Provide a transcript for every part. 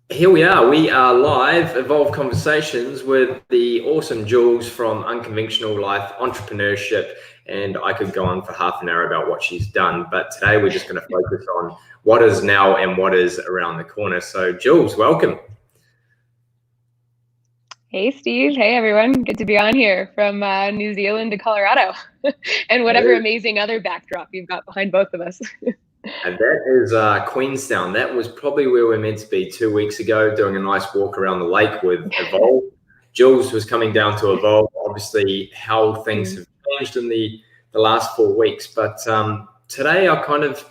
Here we are. We are live, Evolve Conversations with the awesome Jules from Unconventional Life, entrepreneurship, and I could go on for half an hour about what she's done. But today we're just going to focus on what is now and what is around the corner. So, Jules, welcome. Hey, Steve. Hey, everyone. Good to be on here from New Zealand to Colorado and whatever amazing other backdrop you've got behind both of us. And that is Queenstown. That was probably where we're meant to be 2 weeks ago, doing a nice walk around the lake with Evolve. Jules was coming down to Evolve. Obviously, how things have changed in the last 4 weeks. But today, I kind of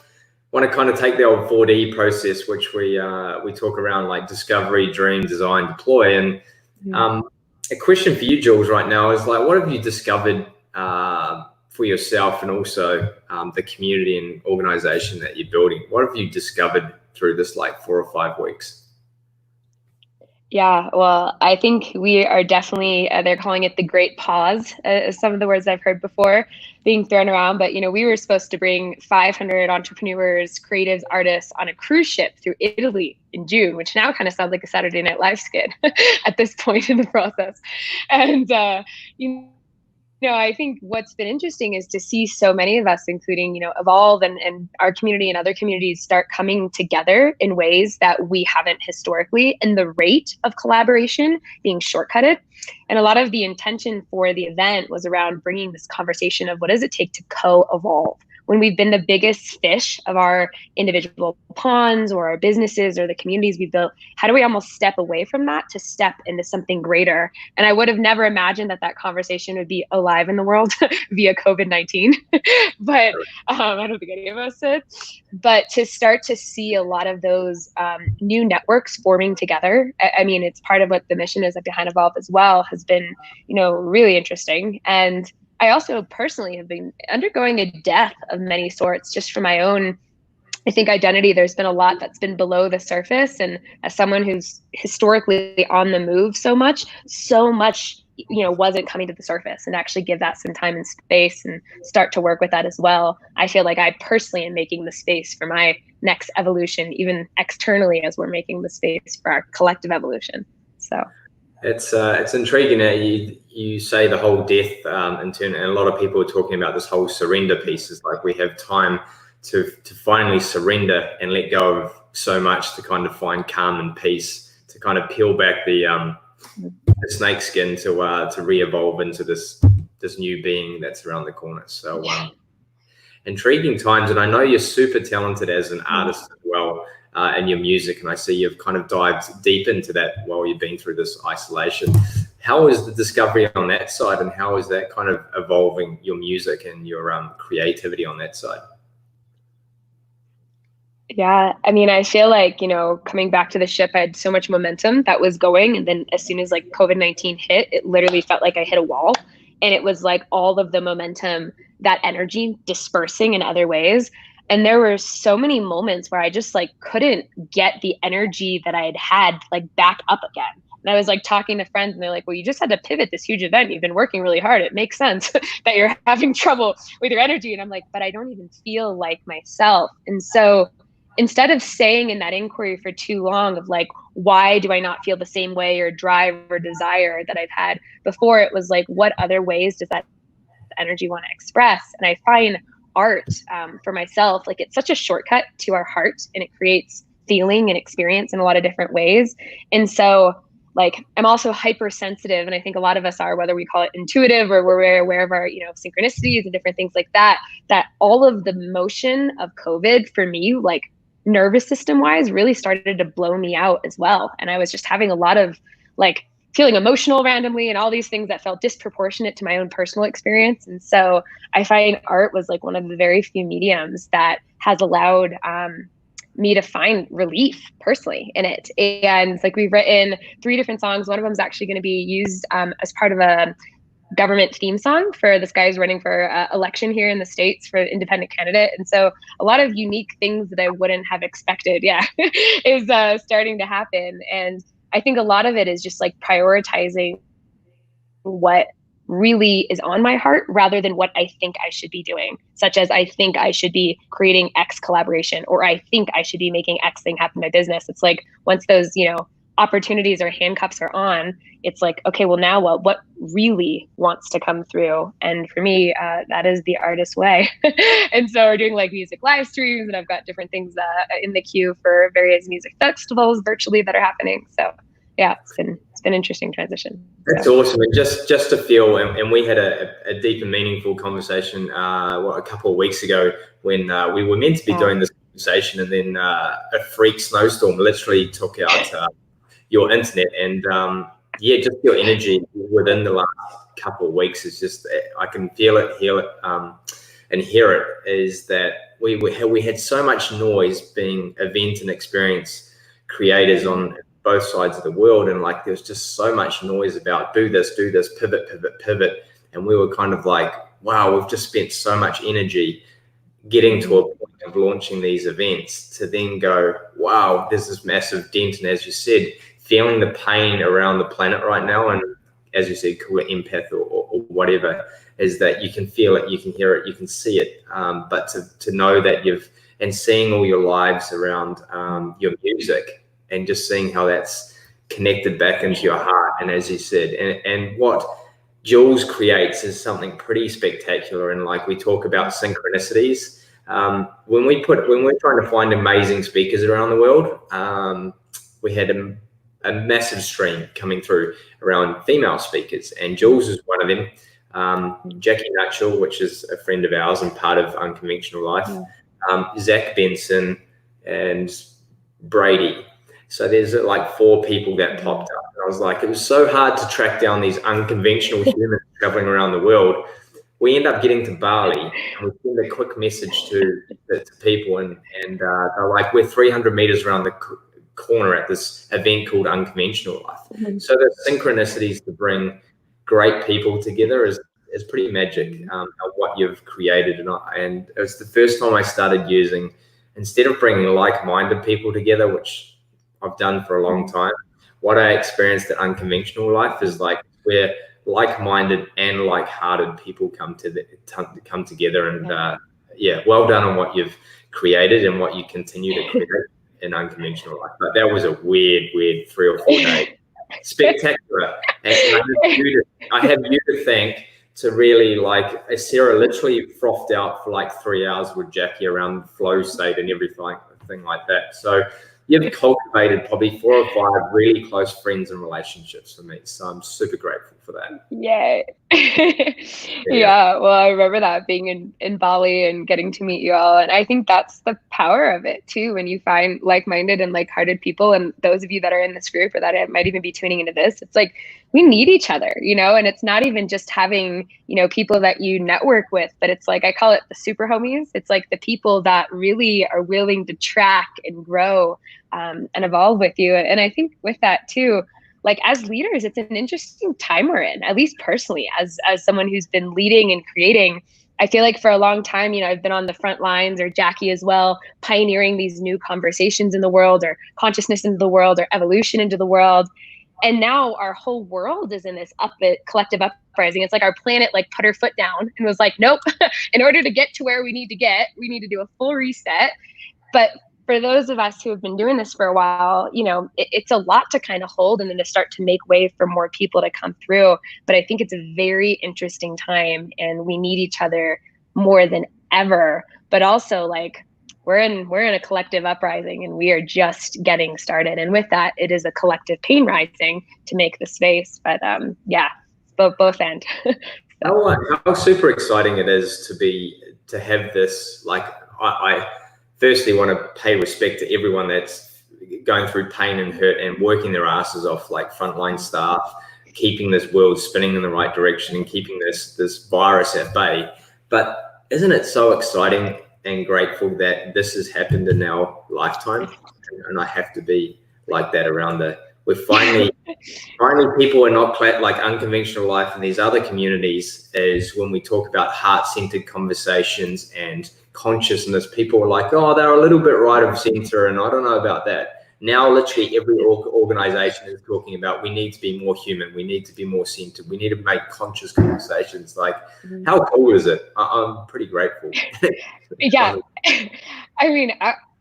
want to take the old 4D process, which we talk around, like discovery, dream, design, deploy. And a question for you, Jules, right now is like, what have you discovered for yourself and also the community and organization that you're building? What have you discovered through this like 4 or 5 weeks? Yeah, well, I think we are definitely, they're calling it the great pause, some of the words I've heard before being thrown around. But, we were supposed to bring 500 entrepreneurs, creatives, artists on a cruise ship through Italy in June, which now kind of sounds like a Saturday Night Live skit at this point in the process. And, I think what's been interesting is to see so many of us, including, Evolve and our community and other communities, start coming together in ways that we haven't historically, and the rate of collaboration being shortcutted. And a lot of the intention for the event was around bringing this conversation of what does it take to co-evolve when we've been the biggest fish of our individual ponds or our businesses or the communities we built. How do we almost step away from that to step into something greater? And I would have never imagined that conversation would be alive in the world via COVID-19, but I don't think any of us did. But to start to see a lot of those new networks forming together, I mean, it's part of what the mission is behind Evolve as well, has been, really interesting. And I also personally have been undergoing a death of many sorts just for my own, I think, identity. There's been a lot that's been below the surface. And as someone who's historically on the move so much, wasn't coming to the surface, and actually give that some time and space and start to work with that as well. I feel like I personally am making the space for my next evolution, even externally, as we're making the space for our collective evolution. So it's intriguing that you say the whole death in turn, and a lot of people are talking about this whole surrender piece. Is like we have time to finally surrender and let go of so much to kind of find calm and peace, to kind of peel back the snake skin to re-evolve into this new being that's around the corner. So intriguing times, and I know you're super talented as an artist as well. And your music, and I see you've kind of dived deep into that while you've been through this isolation. How is the discovery on that side, and how is that kind of evolving your music and your creativity on that side? Yeah, I mean, I feel like, coming back to the ship, I had so much momentum that was going. And then as soon as like COVID-19 hit, it literally felt like I hit a wall. And it was like all of the momentum, that energy dispersing in other ways. And there were so many moments where I just like couldn't get the energy that I had like back up again. And I was like talking to friends, and they're like, well, you just had to pivot this huge event. You've been working really hard. It makes sense that you're having trouble with your energy. And I'm like, but I don't even feel like myself. And so instead of staying in that inquiry for too long of like, why do I not feel the same way or drive or desire that I've had before, it was like, what other ways does that energy want to express? And I find art for myself, like it's such a shortcut to our heart, and it creates feeling and experience in a lot of different ways. And so like I'm also hypersensitive, and I think a lot of us are, whether we call it intuitive or we're aware of our, synchronicities and different things like that, that all of the motion of COVID for me, like nervous system wise, really started to blow me out as well. And I was just having a lot of like feeling emotional randomly and all these things that felt disproportionate to my own personal experience. And so I find art was like one of the very few mediums that has allowed me to find relief personally in it. And like we've written 3 different songs. One of them is actually going to be used as part of a government theme song for this guy who's running for election here in the States for independent candidate. And so a lot of unique things that I wouldn't have expected, is starting to happen. And I think a lot of it is just like prioritizing what really is on my heart rather than what I think I should be doing, such as I think I should be creating X collaboration, or I think I should be making X thing happen in my business. It's like once those, opportunities or handcuffs are on, it's like, okay, well now what really wants to come through? And for me, that is the artist way. And so we're doing like music live streams, and I've got different things in the queue for various music festivals virtually that are happening. So yeah, it's been interesting transition. That's awesome. And just to feel, and we had a deep and meaningful conversation a couple of weeks ago when we were meant to be doing this conversation, and then a freak snowstorm literally took out your internet, and just your energy within the last couple of weeks is just, I can feel it, hear it, and hear it, is that we had so much noise being event and experience creators on both sides of the world, and like there's just so much noise about do this, pivot, and we were kind of like, wow, we've just spent so much energy getting to a point of launching these events to then go, wow, there's this massive dent, and as you said, feeling the pain around the planet right now, and as you said, call it empath or whatever, is that you can feel it, you can hear it, you can see it, but to know that and seeing all your lives around your music, and just seeing how that's connected back into your heart. And as you said, and what Jules creates is something pretty spectacular. And like we talk about synchronicities, when we're trying to find amazing speakers around the world, we had a massive stream coming through around female speakers, and Jules is one of them. Jackie Nutshell, which is a friend of ours and part of Unconventional Life, Zach Benson, and Brady. So there's like 4 people that popped up. And I was like, it was so hard to track down these unconventional humans traveling around the world. We end up getting to Bali, and we send a quick message to people, and they're like, we're 300 meters around the corner at this event called Unconventional Life. So the synchronicities to bring great people together is pretty magic, of what you've created. And it was the first time I started using, instead of bringing like-minded people together, which I've done for a long time, what I experienced at Unconventional Life is like where like-minded and like-hearted people come together. And well done on what you've created and what you continue to create in Unconventional Life. But that was a weird 3 or 4 days. Spectacular. And I have you to thank to really, like, Sarah literally frothed out for like 3 hours with Jackie around the flow state and everything like that. So you've cultivated probably 4 or 5 really close friends and relationships for me. So I'm super grateful for that. Yeah. Yeah. Well, I remember that being in Bali and getting to meet you all. And I think that's the power of it too, when you find like-minded and like-hearted people. And those of you that are in this group or that might even be tuning into this, it's like, we need each other, and it's not even just having, people that you network with, but it's like, I call it the super homies. It's like the people that really are willing to track and grow and evolve with you. And I think with that too, like as leaders, it's an interesting time we're in, at least personally, as someone who's been leading and creating. I feel like for a long time, I've been on the front lines, or Jackie as well, pioneering these new conversations in the world, or consciousness into the world, or evolution into the world. And now our whole world is in this collective uprising. It's like our planet like put her foot down and was like, nope, in order to get to where we need to do a full reset. But for those of us who have been doing this for a while, it's a lot to kind of hold and then to start to make way for more people to come through. But I think it's a very interesting time, and we need each other more than ever. But also, like, we're in a collective uprising, and we are just getting started. And with that, it is a collective pain rising to make the space. But both end. How super exciting it is to have this. Like, I firstly want to pay respect to everyone that's going through pain and hurt and working their asses off, like frontline staff, keeping this world spinning in the right direction and keeping this virus at bay. But isn't it so exciting and grateful that this has happened in our lifetime? And I have to be like that around we're finally people are not like Unconventional Life and these other communities, is when we talk about heart-centered conversations and consciousness, people are like, oh, they're a little bit right of center, and I don't know about that. Now, literally every organization is talking about we need to be more human, we need to be more centered, we need to make conscious conversations. Like, how cool is it? I'm pretty grateful. Yeah. I mean,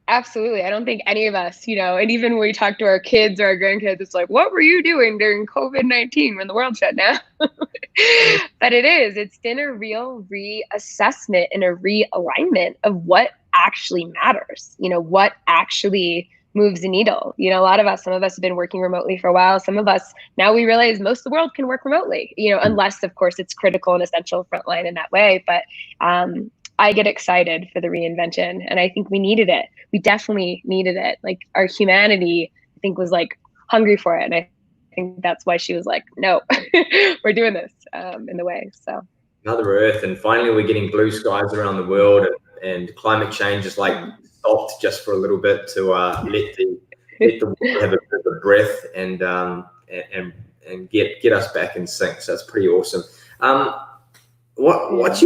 absolutely. I don't think any of us, and even when we talk to our kids or our grandkids, it's like, what were you doing during COVID-19 when the world shut down? But it's been a real reassessment and a realignment of what actually matters, what actually moves the needle. Some of us have been working remotely for a while. Some of us, now we realize most of the world can work remotely, unless of course it's critical and essential frontline in that way. But I get excited for the reinvention, and I think we needed it. We definitely needed it. Like, our humanity, I think, was like hungry for it. And I think that's why she was like, no, we're doing this in the way. So Mother Earth, and finally we're getting blue skies around the world, and climate change is like stopped just for a little bit to let the world have a bit of breath and get us back in sync. So that's pretty awesome. What's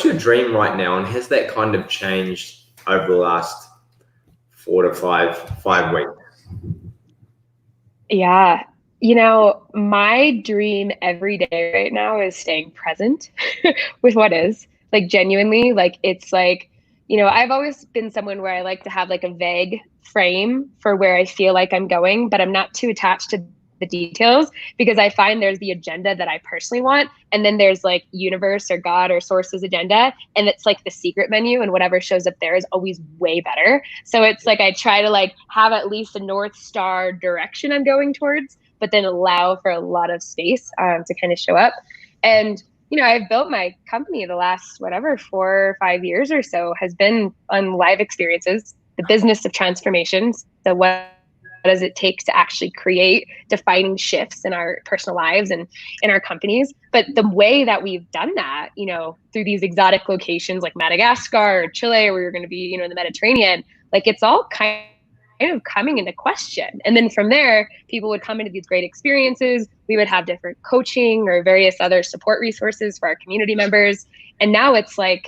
your dream right now, and has that kind of changed over the last 4 to 5 weeks? Yeah. My dream every day right now is staying present with what is, like, genuinely. Like, it's like, I've always been someone where I like to have like a vague frame for where I feel like I'm going, but I'm not too attached to the details, because I find there's the agenda that I personally want, and then there's like universe or God or source's agenda, and it's like the secret menu, and whatever shows up there is always way better. So it's like I try to like have at least a North Star direction I'm going towards, but then allow for a lot of space to kind of show up. And I've built my company the last 4 or 5 years or so has been on live experiences, the business of transformation. So what does it take to actually create defining shifts in our personal lives and in our companies? But the way that we've done that, through these exotic locations like Madagascar or Chile, where you're going to be, in the Mediterranean, like, it's all kind of coming into question. And then from there, people would come into these great experiences. We would have different coaching or various other support resources for our community members. And now it's like,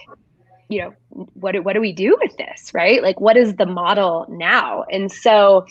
what do we do with this, right? Like, what is the model now? And so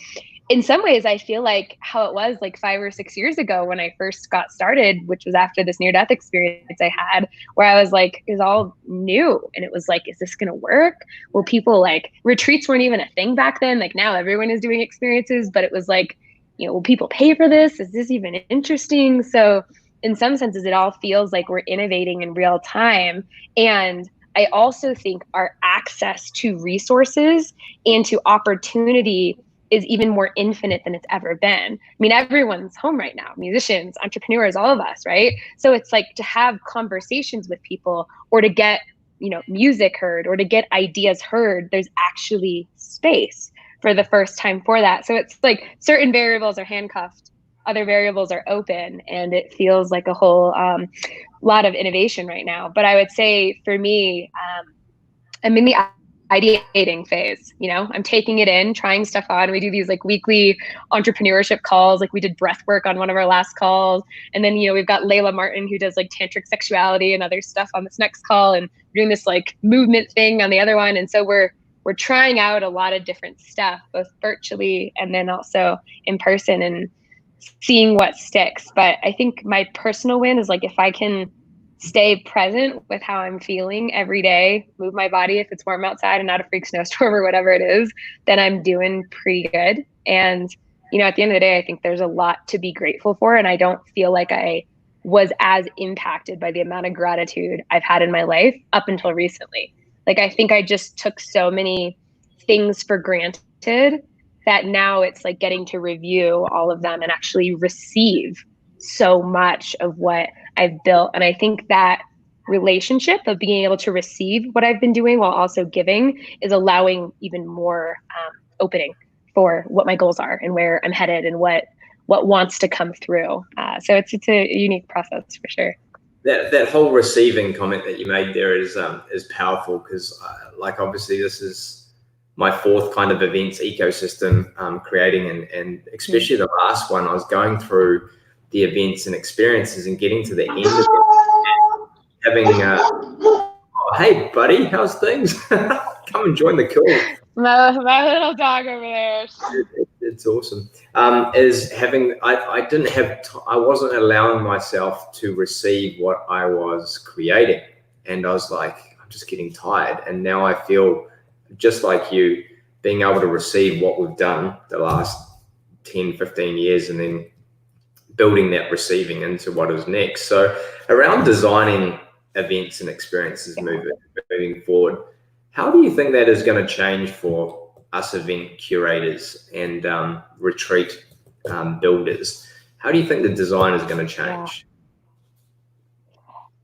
in some ways, I feel like how it was like 5 or 6 years ago when I first got started, which was after this near-death experience I had, where I was like, it was all new. And it was like, is this going to work? Well, people, like, retreats weren't even a thing back then. Like, now everyone is doing experiences, but it was like, will people pay for this? Is this even interesting? So in some senses, it all feels like we're innovating in real time. And I also think our access to resources and to opportunity is even more infinite than it's ever been. I mean, everyone's home right now, musicians, entrepreneurs, all of us, right? So it's like to have conversations with people, or to get, music heard, or to get ideas heard, there's actually space for the first time for that. So it's like certain variables are handcuffed, other variables are open, and it feels like a whole lot of innovation right now. But I would say for me, I'm in the ideating phase. I'm taking it in, trying stuff on. We do these like weekly entrepreneurship calls. Like, we did breath work on one of our last calls. And then, we've got Layla Martin, who does like tantric sexuality and other stuff on this next call, and we're doing this like movement thing on the other one. And so we're trying out a lot of different stuff, both virtually and then also in person, and seeing what sticks. But I think my personal win is like, if I can stay present with how I'm feeling every day, move my body if it's warm outside and not a freak snowstorm or whatever it is, then I'm doing pretty good. And, at the end of the day, I think there's a lot to be grateful for. And I don't feel like I was as impacted by the amount of gratitude I've had in my life up until recently. Like, I think I just took so many things for granted that now it's like getting to review all of them and actually receive so much of what I've built. And I think that relationship of being able to receive what I've been doing while also giving is allowing even more opening for what my goals are and where I'm headed and what wants to come through. So it's a unique process for sure. That whole receiving comment that you made there is powerful, because like, obviously this is my 4th kind of events ecosystem creating, and especially the last one, I was going through the events and experiences and getting to the end of it, having oh, hey buddy, how's things? Come and join the call. My little dog over there. it's awesome. Is having I didn't have I wasn't allowing myself to receive what I was creating, and I was like, I'm just getting tired. And now I feel just like you, being able to receive what we've done the last 10, 15 years, and then building that receiving into what is next. So around designing events and experiences moving forward, how do you think that is going to change for us event curators and retreat builders? How do you think the design is going to change?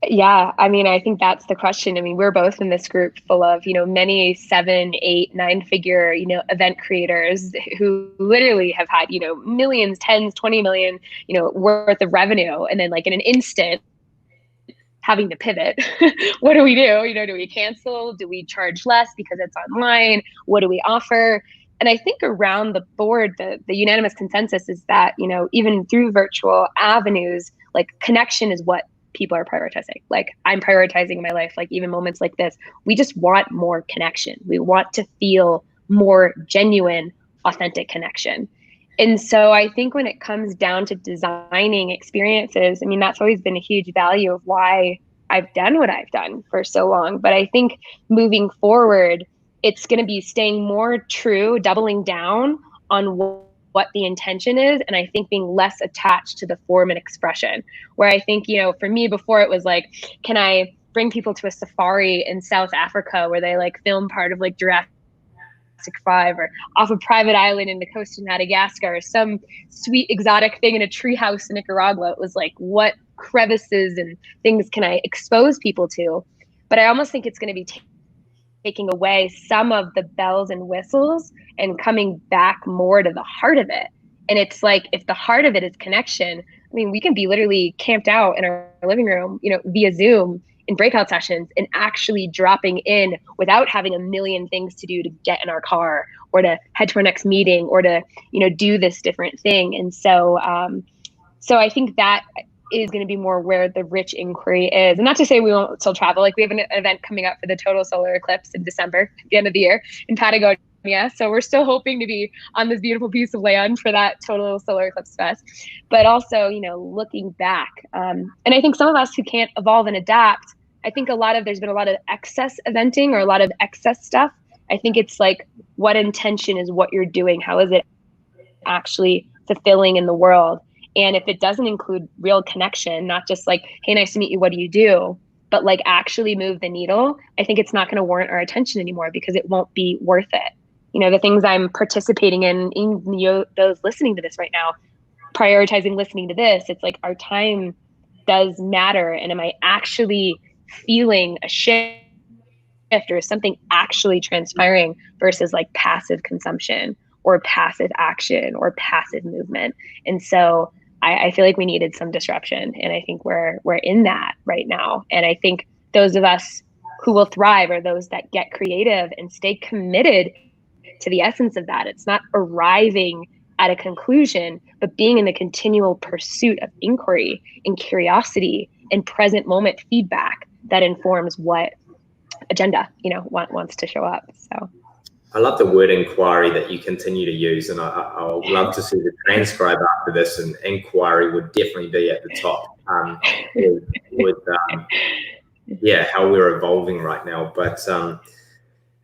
Yeah, I mean, I think that's the question. I mean, we're both in this group full of, many 7, 8, 9-figure, event creators who literally have had, millions, tens, 20 million, worth of revenue. And then like in an instant, having to pivot. What do we do? Do we cancel? Do we charge less because it's online? What do we offer? And I think around the board, the unanimous consensus is that, even through virtual avenues, like connection is what people are prioritizing. Like I'm prioritizing in my life, like even moments like this, we just want more connection. We want to feel more genuine, authentic connection. And so I think when it comes down to designing experiences, I mean, that's always been a huge value of why I've done what I've done for so long. But I think moving forward, it's going to be staying more true, doubling down on what the intention is. And I think being less attached to the form and expression, where I think, for me before it was like, can I bring people to a safari in South Africa where they like film part of like Jurassic 5 or off a private island in the coast of Madagascar or some sweet exotic thing in a treehouse in Nicaragua. It was like, what crevices and things can I expose people to? But I almost think it's going to be taking away some of the bells and whistles and coming back more to the heart of it. And it's like, if the heart of it is connection, I mean, we can be literally camped out in our living room, via Zoom in breakout sessions and actually dropping in without having a million things to do to get in our car or to head to our next meeting or to, do this different thing. And so, so I think that is going to be more where the rich inquiry is. And not to say we won't still travel. Like we have an event coming up for the total solar eclipse in December, at the end of the year in Patagonia. So we're still hoping to be on this beautiful piece of land for that total solar eclipse fest. But also, looking back. And I think some of us who can't evolve and adapt, I think there's been a lot of excess eventing or a lot of excess stuff. I think it's like, what intention is what you're doing? How is it actually fulfilling in the world? And if it doesn't include real connection, not just like, hey, nice to meet you, what do you do? But like actually move the needle, I think it's not going to warrant our attention anymore because it won't be worth it. The things I'm participating in those listening to this right now, prioritizing listening to this, it's like our time does matter. And am I actually feeling a shift or is something actually transpiring versus like passive consumption or passive action or passive movement? And so I feel like we needed some disruption. And I think we're in that right now. And I think those of us who will thrive are those that get creative and stay committed to the essence of that. It's not arriving at a conclusion, but being in the continual pursuit of inquiry and curiosity and present moment feedback that informs what agenda, wants to show up. So I love the word inquiry that you continue to use, and I'll love to see the transcribe after this, and inquiry would definitely be at the top with how we're evolving right now. But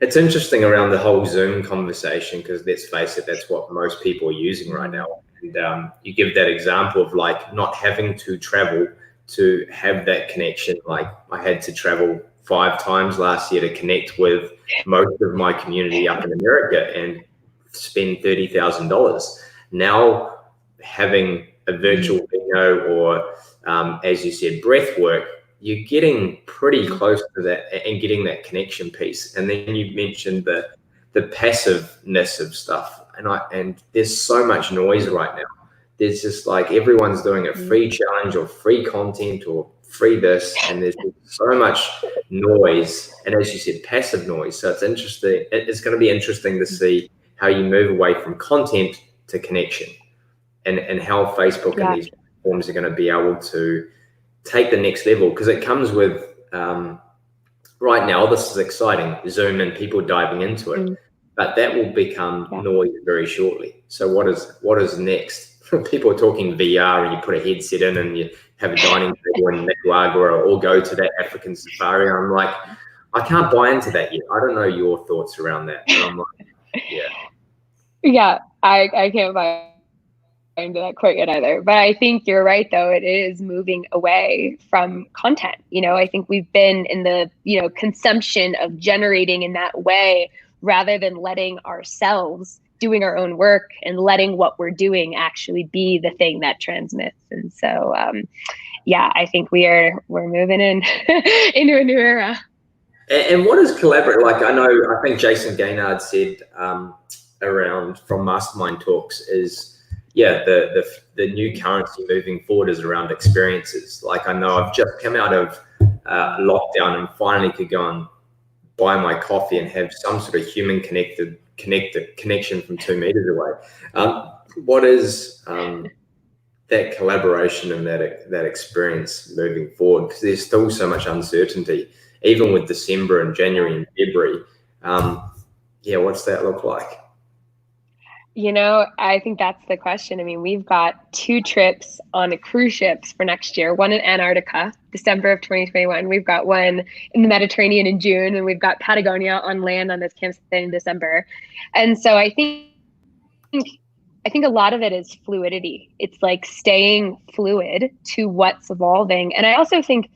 it's interesting around the whole Zoom conversation because let's face it, that's what most people are using right now. And you give that example of like not having to travel to have that connection. Like I had to travel 5 times last year to connect with most of my community up in America and spend $30,000. Now having a virtual video or, as you said, breath work, you're getting pretty close to that and getting that connection piece. And then you mentioned the passiveness of stuff. And there's so much noise right now. There's just like everyone's doing a free challenge or free content or free this, and there's so much noise, and as you said, passive noise. So it's interesting. It's going to be interesting to see how you move away from content to connection, and how Facebook and these platforms are going to be able to take the next level, because it comes with right now, this is exciting, Zoom and people diving into it. but that will become noise very shortly. So what is next? People are talking VR, and you put a headset in and you have a dining table in Nicaragua, or go to that African safari. I'm like, I can't buy into that yet. I don't know your thoughts around that, but I'm like, yeah, I can't buy into that quite yet either. But I think you're right, though. It is moving away from content. I think we've been in the, consumption of generating in that way, rather than letting ourselves doing our own work and letting what we're doing actually be the thing that transmits. And so, I think we're moving in into a new era. And what is collaborate? Like, I think Jason Gaynard said around from Mastermind Talks is, the new currency moving forward is around experiences. Like, I know I've just come out of lockdown and finally could go and buy my coffee and have some sort of human connection from 2 meters away. What is that collaboration and that experience moving forward? Because there's still so much uncertainty, even with December and January and February. What's that look like? I think that's the question. I mean, we've got 2 trips on a cruise ships for next year, one in Antarctica, December of 2021. We've got one in the Mediterranean in June, and we've got Patagonia on land on this campaign in December. And so I think a lot of it is fluidity. It's like staying fluid to what's evolving. And I also think,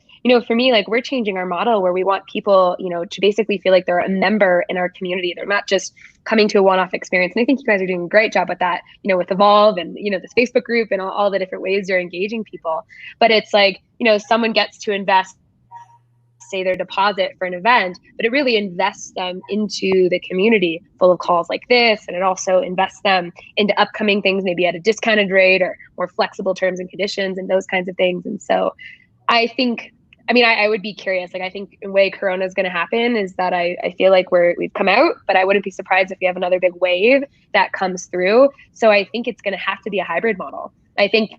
for me, like, we're changing our model where we want people, to basically feel like they're a member in our community. They're not just coming to a one-off experience. And I think you guys are doing a great job with that, with Evolve and, this Facebook group and all the different ways you're engaging people. But it's like, someone gets to invest, say, their deposit for an event, but it really invests them into the community full of calls like this. And it also invests them into upcoming things, maybe at a discounted rate or more flexible terms and conditions and those kinds of things. And so I think, I would be curious. Like, I think the way Corona is going to happen is that I feel like we've come out, but I wouldn't be surprised if we have another big wave that comes through. So I think it's going to have to be a hybrid model. I think,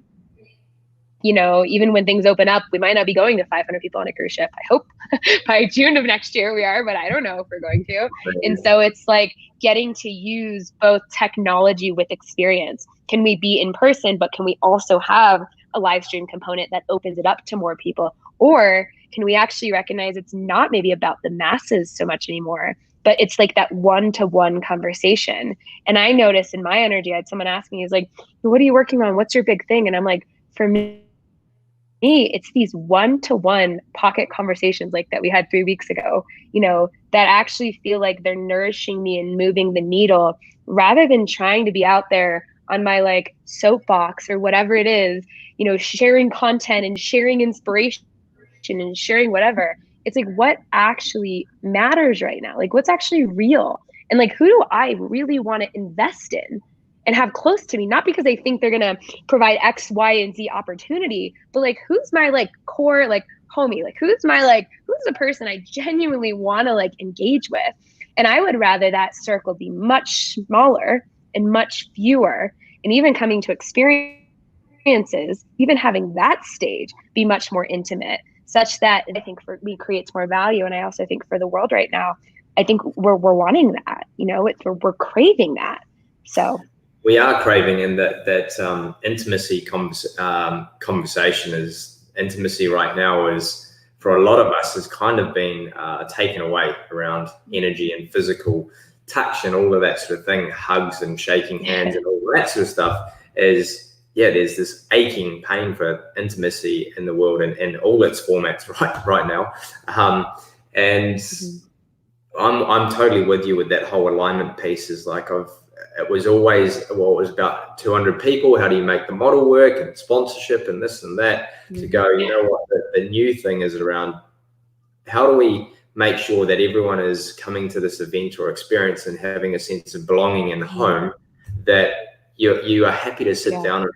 even when things open up, we might not be going to 500 people on a cruise ship. I hope by June of next year we are, but I don't know if we're going to. And so it's like getting to use both technology with experience. Can we be in person, but can we also have a live stream component that opens it up to more people? Or can we actually recognize it's not maybe about the masses so much anymore, but it's like that one-to-one conversation? And I noticed in my energy, I had someone ask me, he's like, what are you working on? What's your big thing? And I'm like, for me, it's these one-to-one pocket conversations like that we had 3 weeks ago, that actually feel like they're nourishing me and moving the needle, rather than trying to be out there on my like soapbox or whatever it is, sharing content and sharing inspiration and sharing whatever. It's like, what actually matters right now? Like, what's actually real? And like, who do I really want to invest in and have close to me? Not because I think they're going to provide X, Y, and Z opportunity, but like, who's my like core, like homie? Like, who's the person I genuinely want to like engage with? And I would rather that circle be much smaller and much fewer, and even coming to experiences, even having that stage be much more intimate, such that I think for me creates more value. And I also think for the world right now, I think we're wanting that, we're craving that. So we are craving, and that intimacy conversation is intimacy right now is, for a lot of us, has kind of been taken away around energy and physical touch and all of that sort of thing, hugs and shaking hands and all that sort of stuff. There's this aching pain for intimacy in the world and all its formats right now. I'm totally with you with that whole alignment piece. Is like, it was always, it was about 200 people. How do you make the model work, and sponsorship and this and that, to go, what, the new thing is around how do we make sure that everyone is coming to this event or experience and having a sense of belonging and home, that you are happy to sit down and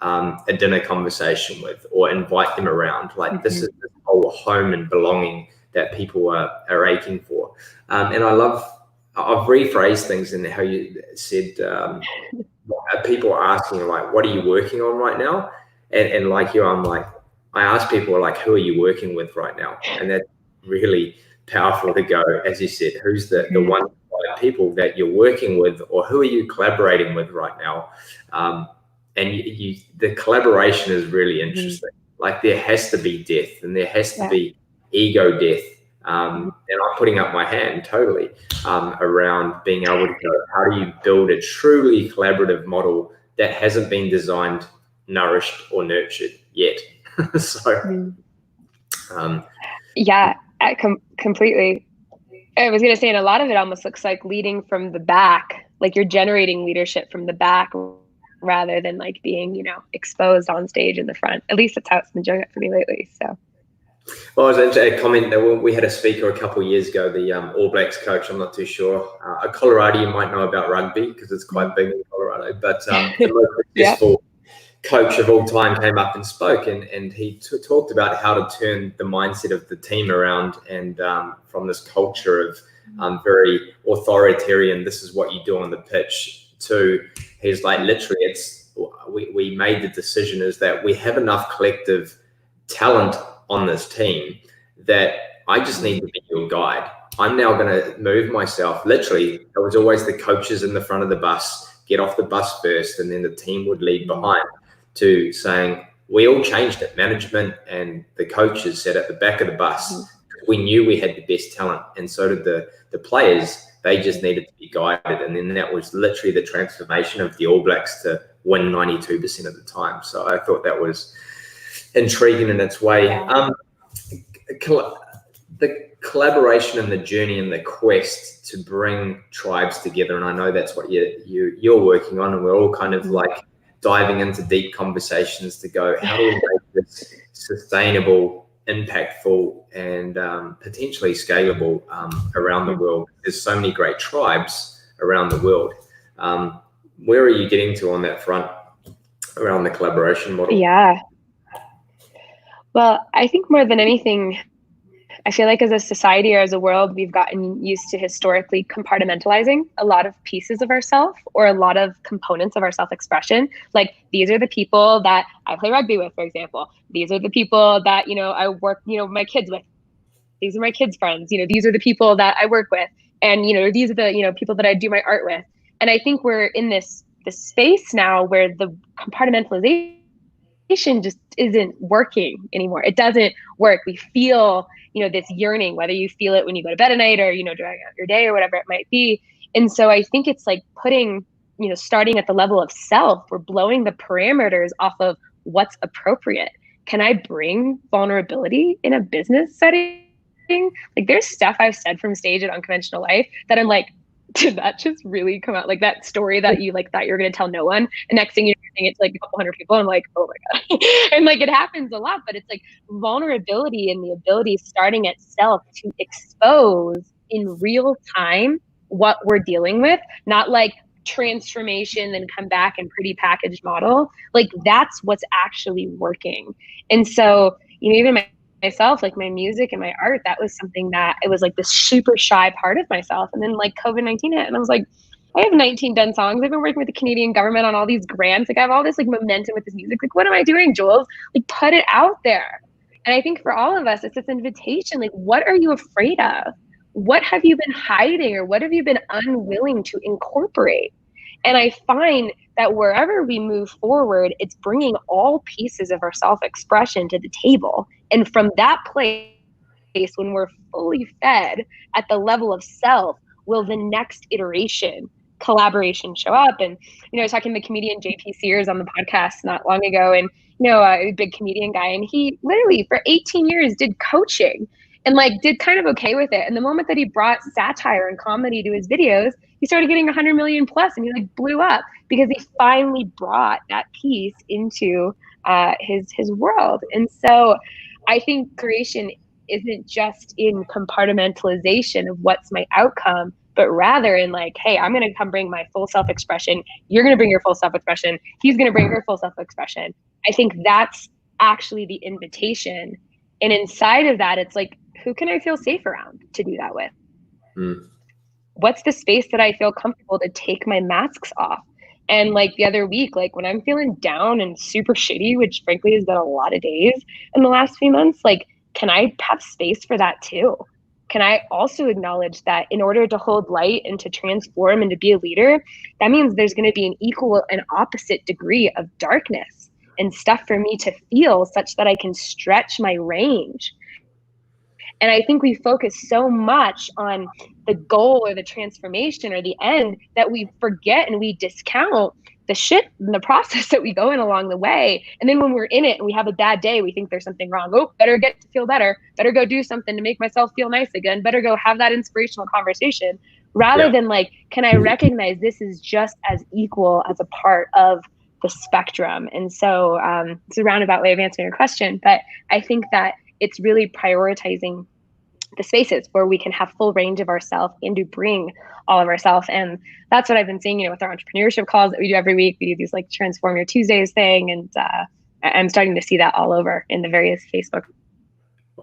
have a dinner conversation with, or invite them around. Like, this is the whole home and belonging that people are aching for. And I've rephrased things in how you said, people are asking, like, what are you working on right now? And like you, I'm like, I ask people, like, who are you working with right now? And that's really powerful to go, as you said, who's the one people that you're working with, or who are you collaborating with right now? And the collaboration is really interesting. Like there has to be death, and there has to be ego death. And I'm putting up my hand totally around being able to go, how do you build a truly collaborative model that hasn't been designed, nourished, or nurtured yet? So, completely. I was going to say, and a lot of it almost looks like leading from the back, like you're generating leadership from the back rather than like being, you know, exposed on stage in the front. At least that's how it's been doing it for me lately. So. Well, I was going to comment that we had a speaker a couple of years ago, the All Blacks coach, I'm not too sure. Colorado, you might know about rugby because it's quite big in Colorado, but the most successful coach of all time came up and spoke, and he talked about how to turn the mindset of the team around, and from this culture of very authoritarian, this is what you do on the pitch, to he's like, literally, we made the decision is that we have enough collective talent on this team that I just need to be your guide. I'm now going to move myself. Literally, it was always the coaches in the front of the bus, get off the bus first, and then the team would lead behind, to saying we all changed it. Management and the coaches sat at the back of the bus. We knew we had the best talent, and so did the players. They just needed to be guided. And then that was literally the transformation of the All Blacks to win 92% of the time. So I thought that was intriguing in its way. The collaboration and the journey and the quest to bring tribes together, and I know that's what you're working on, and we're all kind of like diving into deep conversations to go, how do we make this sustainable, impactful, and potentially scalable around the world? There's so many great tribes around the world. Where are you getting to on that front around the collaboration model? Yeah. Well, I think more than anything, I feel like as a society or as a world, we've gotten used to historically compartmentalizing a lot of pieces of ourselves or a lot of components of our self-expression. Like, these are the people that I play rugby with, for example. These are the people that, you know, I work, you know, my kids with. These are my kids' friends. You know, these are the people that I work with. And, you know, these are the, you know, people that I do my art with. And I think we're in this space now where the compartmentalization just isn't working anymore. It doesn't work. We feel, you know, this yearning, whether you feel it when you go to bed at night or, you know, during your day or whatever it might be. And so I think it's like putting, you know, starting at the level of self, we're blowing the parameters off of what's appropriate. Can I bring vulnerability in a business setting? Like, there's stuff I've said from stage at Unconventional Life that I'm like, did that just really come out? Like that story that you like thought you were going to tell no one, and next thing you're saying it's like a couple hundred people. I'm like, oh my God. And like, it happens a lot, but it's like vulnerability and the ability starting at self to expose in real time what we're dealing with, not like transformation then come back and pretty packaged model. Like, that's what's actually working. And so, you know, even myself, like my music and my art, that was something that it was like this super shy part of myself. And then like COVID-19 hit, and I was like, I have 19 done songs. I've been working with the Canadian government on all these grants. Like, I have all this like momentum with this music. Like, what am I doing, Jules? Like, put it out there. And I think for all of us, it's this invitation. Like, what are you afraid of? What have you been hiding, or what have you been unwilling to incorporate? And I find that wherever we move forward, it's bringing all pieces of our self-expression to the table. And from that place, when we're fully fed at the level of self, will the next iteration, collaboration, show up. And, you know, I was talking to the comedian JP Sears on the podcast not long ago, and, you know, a big comedian guy, and he literally for 18 years did coaching and like did kind of okay with it. And the moment that he brought satire and comedy to his videos, he started getting 100 million plus, and he like blew up because he finally brought that piece into his world. And so I think creation isn't just in compartmentalization of what's my outcome, but rather in like, hey, I'm going to come bring my full self-expression. You're going to bring your full self-expression. He's going to bring her full self-expression. I think that's actually the invitation. And inside of that, it's like, who can I feel safe around to do that with? What's the space that I feel comfortable to take my masks off? And like the other week, like when I'm feeling down and super shitty, which frankly has been a lot of days in the last few months, like, can I have space for that too? can I also acknowledge that in order to hold light and to transform and to be a leader, that means there's going to be an equal and opposite degree of darkness and stuff for me to feel such that I can stretch my range. And I think we focus so much on the goal or the transformation or the end that we forget and we discount the shit and the process that we go in along the way. And then when we're in it and we have a bad day, we think there's something wrong. Oh, better get to feel better. Better go do something to make myself feel nice again. Better go have that inspirational conversation rather than like, can I recognize this is just as equal as a part of the spectrum? And so it's a roundabout way of answering your question, but I think that it's really prioritizing the spaces where we can have full range of ourselves and to bring all of ourselves. And that's what I've been seeing, with our entrepreneurship calls that we do every week. We do these like Transform Your Tuesdays thing. And I'm starting to see that all over in the various Facebook.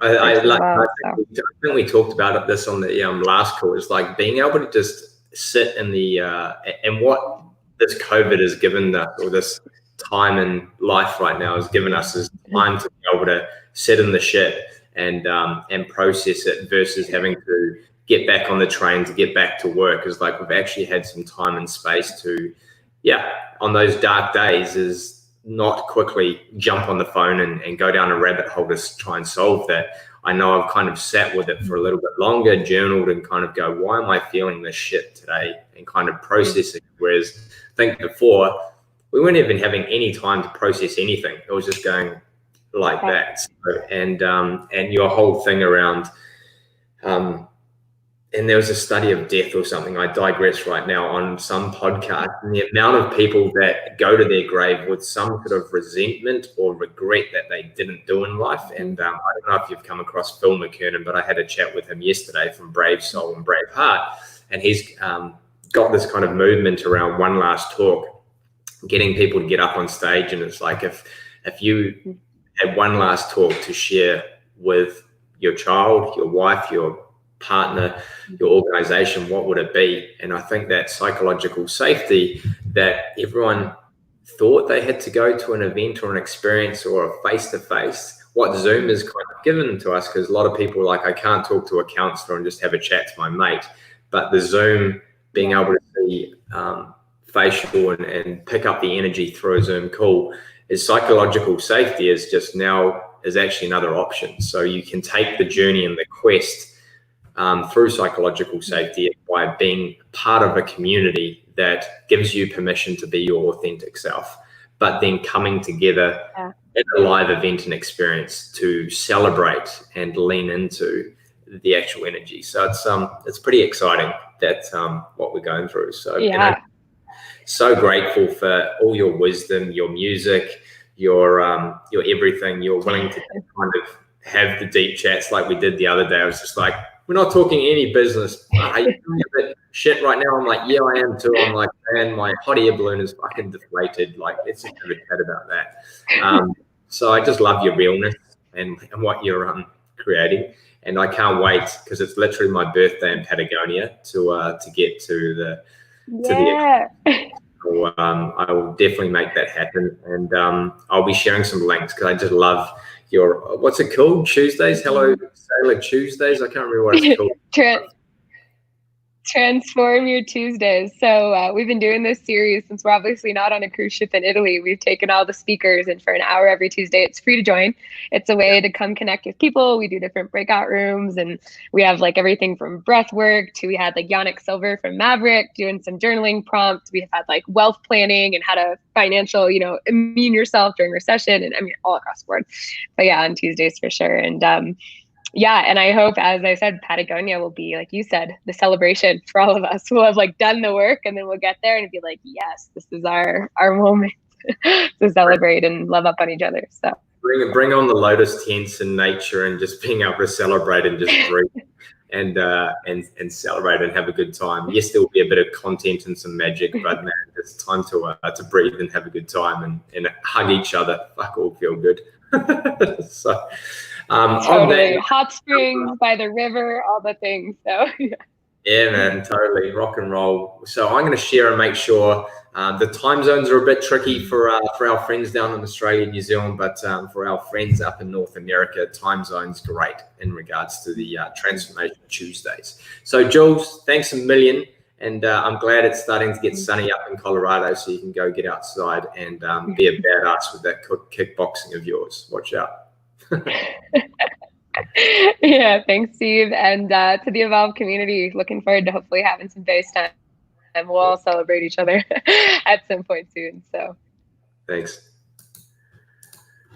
I think we talked about this on the last call, is like being able to just sit in the, and what this COVID has given us, or this time in life right now has given us, is time to be able to sit in the shit and process it versus having to get back on the train to get back to work. Is like we've actually had some time and space to, on those dark days, is not quickly jump on the phone and go down a rabbit hole to try and solve that. I know I've kind of sat with it for a little bit longer, journaled, and kind of go, why am I feeling this shit today? And kind of processing. Whereas I think before, we weren't even having any time to process anything. It was just going like that. So, and your whole thing around, and there was a study of death or something, I digress right now, on some podcast, and the amount of people that go to their grave with some sort of resentment or regret that they didn't do in life. And I don't know if you've come across Phil McKernan, but I had a chat with him yesterday from Brave Soul and Brave Heart, and he's got this kind of movement around one last talk, getting people to get up on stage. And it's like, if you had one last talk to share with your child, your wife, your partner, your organization, what would it be? And I think that psychological safety that everyone thought they had to go to an event or an experience or a face-to-face, what Zoom has kind of given to us, because a lot of people are like, I can't talk to a counselor and just have a chat to my mate. But the Zoom, being able to see facial and pick up the energy through a Zoom call, is psychological safety is just now is actually another option. So you can take the journey and the quest through psychological safety by being part of a community that gives you permission to be your authentic self, but then coming together in a live event and experience to celebrate and lean into the actual energy. So it's pretty exciting that what we're going through. So so grateful for all your wisdom, your music, your everything. You're willing to kind of have the deep chats like we did the other day. I was just like, we're not talking any business. Are you doing a bit shit right now? I'm like, yeah, I am too. I'm like, man, my hot air balloon is fucking deflated. Like, let's just have a chat about that. So I just love your realness and what you're creating. And I can't wait, because it's literally my birthday in Patagonia to get to the So, I will definitely make that happen, and I'll be sharing some links, because I just love your, what's it called? Tuesdays? Hello Sailor Tuesdays? I can't remember what it's called. Transform Your Tuesdays. So we've been doing this series since we're obviously not on a cruise ship in Italy. We've taken all the speakers, and for an hour every Tuesday, it's free to join. It's a way to come connect with people. We do different breakout rooms, and we have like everything from breath work to, we had like Yannick Silver from Maverick doing some journaling prompts. We have had like wealth planning and how to financial, immune yourself during recession, and I mean, all across the board. But yeah, on Tuesdays for sure. And and I hope, as I said, Patagonia will be, like you said, the celebration for all of us. We'll have like done the work, and then we'll get there and be like, yes, this is our moment to celebrate and love up on each other. So bring on the lotus tents in nature, and just being able to celebrate and just breathe and celebrate and have a good time. Yes, there will be a bit of content and some magic, but man, it's time to breathe and have a good time and hug each other. Fuck, all feel good. So. Totally. Hot springs by the river, all the things. So Yeah, man, totally. Rock and roll. So I'm going to share and make sure the time zones are a bit tricky for our friends down in Australia and New Zealand, but for our friends up in North America, time zone's great in regards to the Transformation Tuesdays. So, Jules, thanks a million. And I'm glad it's starting to get sunny up in Colorado, so you can go get outside and be a badass with that kickboxing of yours. Watch out. Yeah, thanks, Steve. And to the Evolve community, looking forward to hopefully having some face time. And we'll all celebrate each other at some point soon. So thanks.